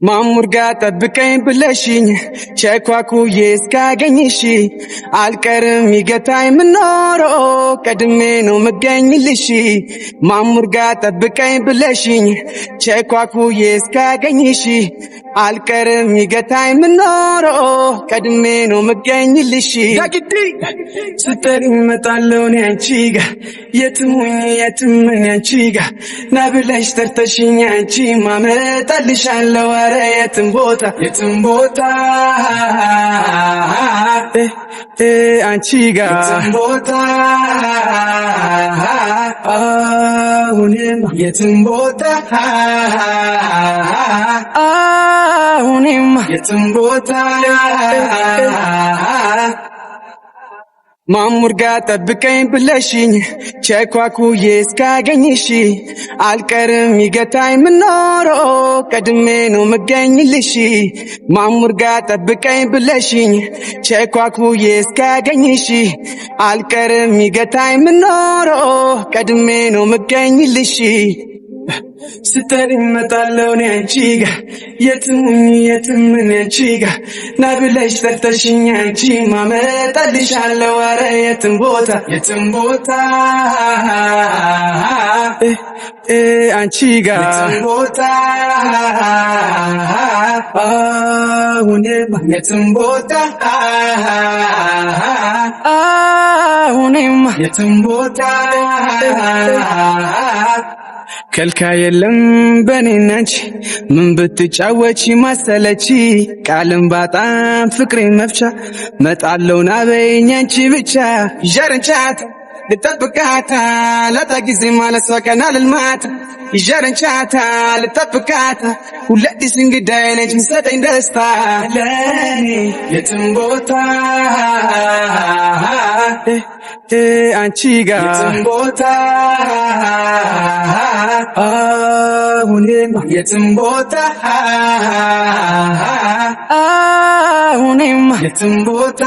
ማሙርጋ ጠብቀኝ ብለሽኝ ቸኳኩዬ እስካገኝሽ አልቀርም ይገታኝ ምኖረው ቀድሜ ነው ምገኝልሽ። ማሙርጋ ጠብቀኝ ብለሽኝ ቸኳኩዬ እስካገኝሽ አልቀርም ይገታኝ ምኖረው ቀድሜ ነው ምገኝልሽ። ዳግዲ ስትጠሪ እመጣለሁ እኔ አንቺ ጋ የትም ሁኚ የትም እኔ አንቺ ጋ ና ብለሽ ጠርተሽኝ አንቺ ማመጣልሻለሁ የትም ቦታ አንቺ ጋ የትም ቦታ አሁንም የትም ቦታ አሁንም የትም ቦታ ማሙርጋ ጠብቀኝ ብለሽኝ ቸኳኩዬ እስካገኝሽ አልቀርም ይገታኝ ምኖረው ቀድሜ ነው ምገኝልሽ። ማሙርጋ ጠብቀኝ ብለሽኝ ቸኳኩዬ እስካገኝሽ አልቀርም ይገታኝ ምኖረው ቀድሜ ነው ምገኝልሽ። ስትጠሪ እመጣለሁ እኔ አንቺ ጋ የትም ሁኚ የትም እኔ አንቺ ጋ ና ብለሽ ጠርተሽኝ አንቺ ማመጣልሻለሁ ኧረ የትም ቦታ አንቺ ጋ የትም ቦታ አሁንም የትም ቦታ አሁንም የትም ቦታ ከልካ የለም በኔና አንቺ ምን ብትጫወቺ ማሰለቺ ቃልም ባጣም ፍቅሬን መፍቻ መጣለው ናበይኝ አንቺ ብቻ ይጀርንቻት ልጠብቃታ ላታ ጊዜ ማለት ሰቀና ልልማት ይጀርንቻታ ልጠብቃታ ሁለዲስ እንግዳይ ነች ምሰጠኝ ደስታ ለኔ የትም ቦታ አንቺ ጋ የትም ቦታ አሁንም የትም ቦታ አሁንም የትም ቦታ